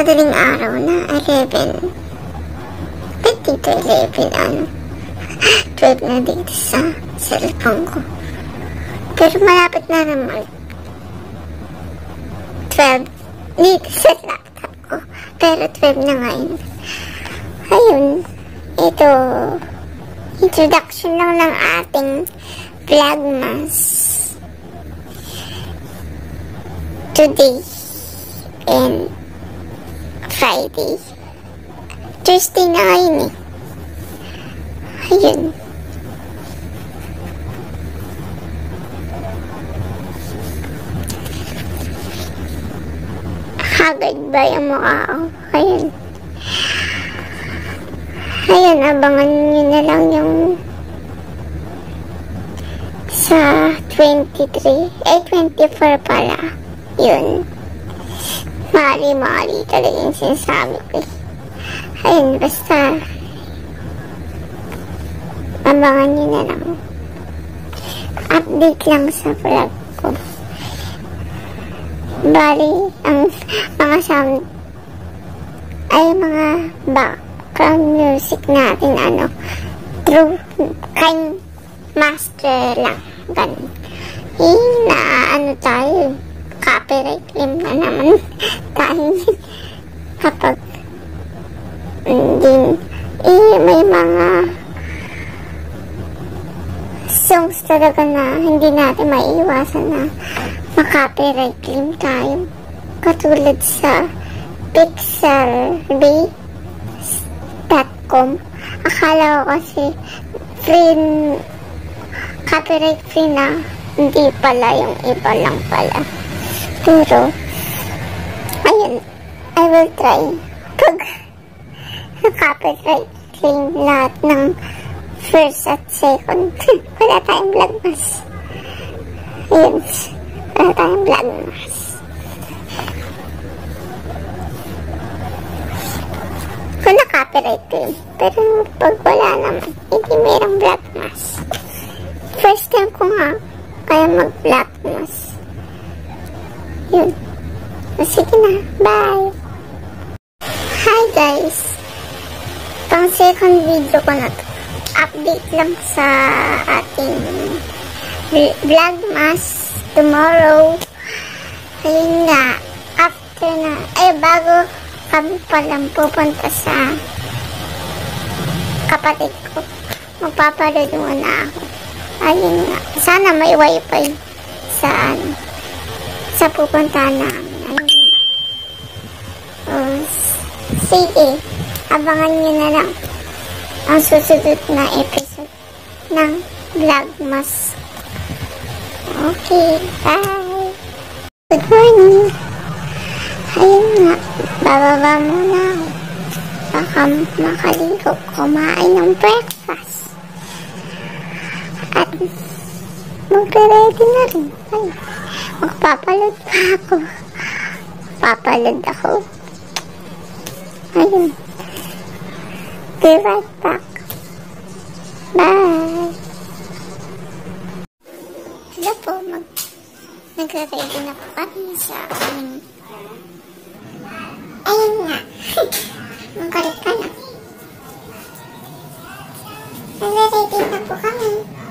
madaling araw na 11. Ba't dito 11, 12 na dito sa cellphone ko. Pero malapit na naman 12 dito sa laptop ko. Pero 12 na ngayon. Ayun, ito, introduction lang ng ating vlogmas. Today and Friday. Thursday na ngayon eh. Ayun. Hagad ba yung mukha ko? Ayun. Ayun, abangan nyo na lang yung sa 23, 24 pala. Yun. Mali talaga yung sinasabi ko eh. Ayun, basta abangan nyo na lang. Update lang sa vlog ko. Bali, ang mga sound ay mga background music natin, through kind master lang. Ganun. Tayo, copyright claim na naman tayo kapag may mga songs talaga na hindi natin maiiwasan na ma-copyright claim tayo. Katulad sa pixelbase.com. Akala ko kasi copyright free na, hindi pala, yung iba lang pala. Pero ayun, I will try pag copyright claim lahat ng first at second. Wala tayong vlogmas. Ayun, wala tayong vlogmas. Kung na-copyright claim, pero pag wala naman, hindi mayroong vlogmas. First time ko nga kaya mag-vlogmas. Yun. Sige na, bye! Hi guys! Pang second video ko na to. Update lang sa ating vlogmas tomorrow. Ayun nga, after na, bago kami palang pupunta sa kapatid ko, magpapaload muna ako. Ayun nga, sana may wifi sa pupuntahan namin. Ayun nga. Sige, abangan nyo na lang ang susunod na episode ng vlogmas. Okay, bye! Good morning! Ayun nga, bababa muna ako. Baka makaligo, kumain ng breakfast. At magre-ready na rin. Ay, magpapaload pa ako. Papaload ako. Ayun. Be right back. Bye! Hello po, nagre-ready na po kami sa aming... Ayun nga. Magalit ka na. Nagre-ready na po kami.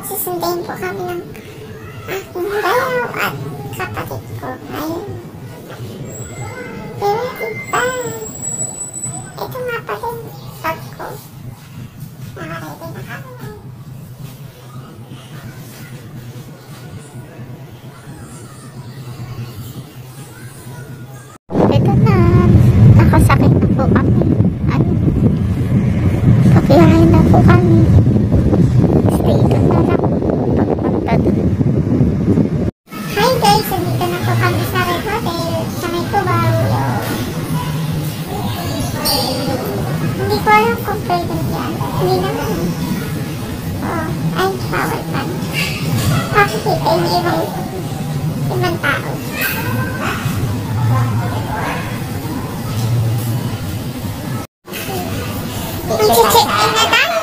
Susundayin po kami ng aking bayaw at kapatid ko. Ayun. Be ready. Bye! Ito nga pa rin bag ko. Naka-ready na kami. Ito na. Nakasakit na po kami. Ayun. Pabiyahin na po kami. Stay doon na lang. Pagpunta doon. Hi guys! Nandito na po kami sa Red Hotel. Sa may Cubao. Hindi ko alam kung pwede yan. Hindi naman. Ay, bawal pa. Makikita yung ibang tao. Mag-check-in na tayo.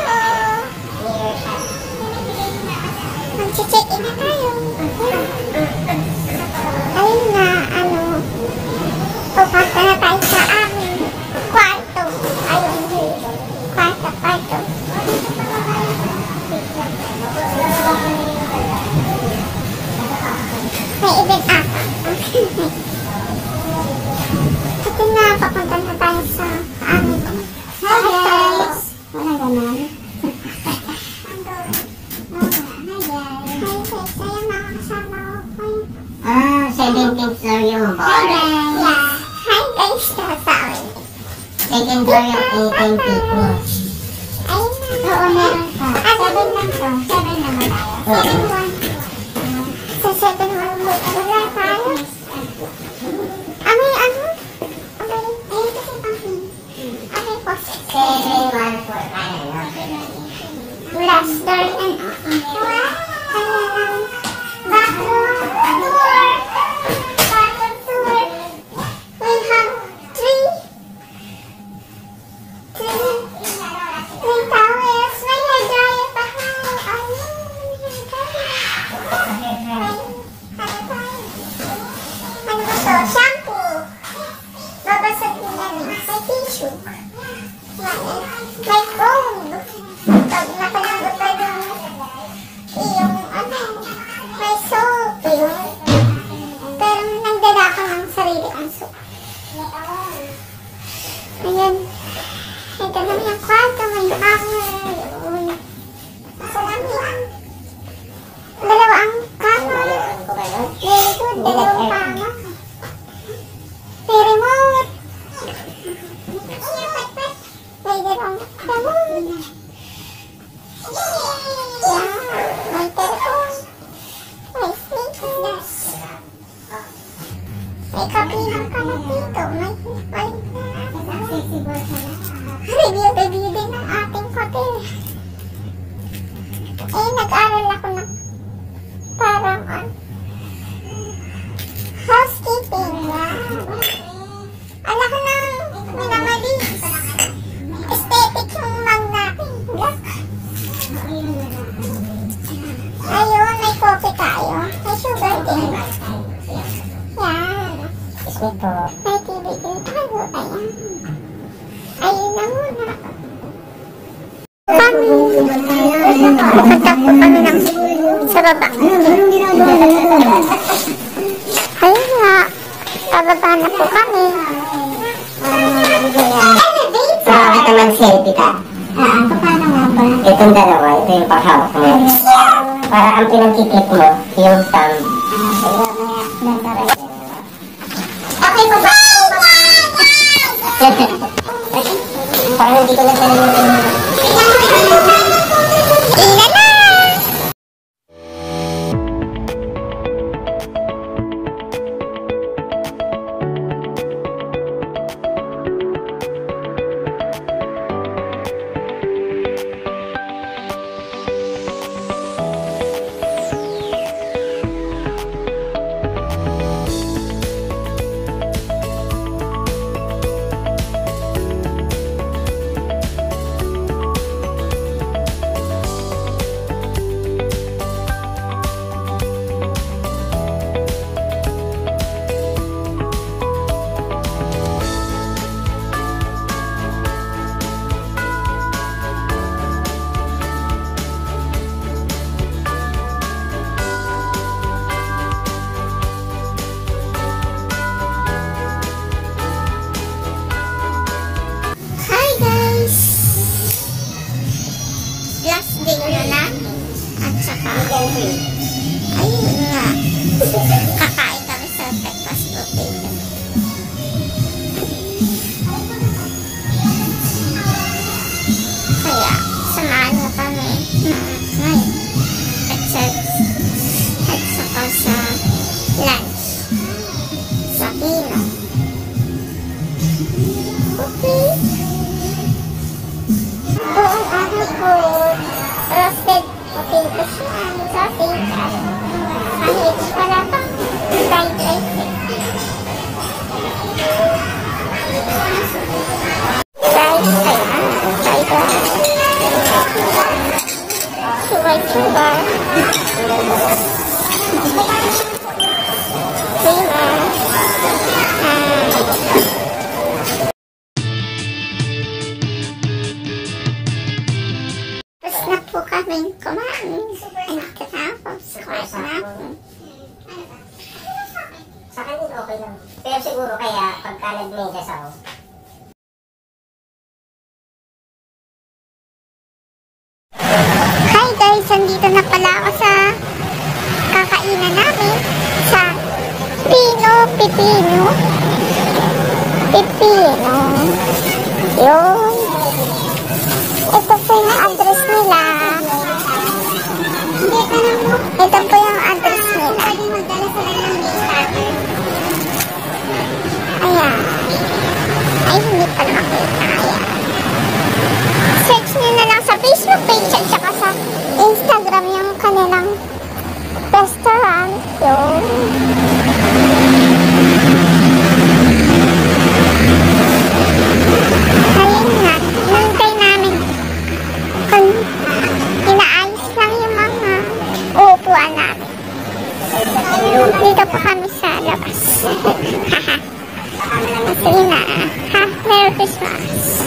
Mag-check-in na tayo. Ayun na, pupunta na tayo sa amin. 17th floor yung bar. Yeah. Hi guys, nasaan? Second floor yung 18 people. Ayun na. Oo, meron pa. 7 lang to. 7 naman tayo. 7-1. Sa 7-1 mo, wala tayo. May ano? Ayun kasi pang po. 714. Last door and wow! Bathroom tour! Bathroom tour! We have three towels. May hair dryer pa. Ano ba to? Shampoo! Babasag nila rin. May tissue. May comb. Pag nakalambot pa yung ano, may soap. Pero nagdala ko ng sarili ang soap. Ayan. Ito naman yung kwarto. May hanger. Salamin. Dalawa ang kama. Very good. Dalawang kama. May remote. May dalawang remote. May telephone. May sneakers. May kapihan ka na dito. May review din ng ating hotel. Nag-aral ako ng parang housekeeping. Alam ko na minamali. Aesthetic yung mug natin. Black. Ayun, may coffee tayo. May sugar din. Yan. Excuse po. May TV din tayo. Ayan. Ayun na muna. Kami. Pagtapos kami ng sa baba. Ayun nga. Pababa na po kami. So, ito mag-selfie ka. Paano nga ba? Itong dalawa, ito yung pahawak mo. Para ang pinag-click mo, yung thumb. Okay po ba? Parang hindi ko na nalimutan. Ilan na! Ayun nga. Kakain kami sa breakfast buffet. Kaya, samahan mo kami ngayon. At saka sa lunch. Sa Pino. Okay. Buong araw ko, roasted potatoes yan, sausage, sandwich, wala pang fried rice eh. Fried rice. Sugar. Tapos na po kaming kumain. Nagkatapos, kumain na ako. Sa akin din okay lang. Pero siguro kaya pagka nag-medyas ako. Hi guys! Nandito na pala ako sa kakainan namin sa sino. Yun. Ito po yung address nila. Ito po yung address nila. Ayan. Ay, hindi pa makita. Ayan. Search nyo na lang sa Facebook page at saka sa Instagram yung kanilang restaurant. Yun. Halin na. Nantay namin. Inaayos lang yung mga uupuan namin. Dito po kami sa labas. Sige na. Ha? Merry Christmas.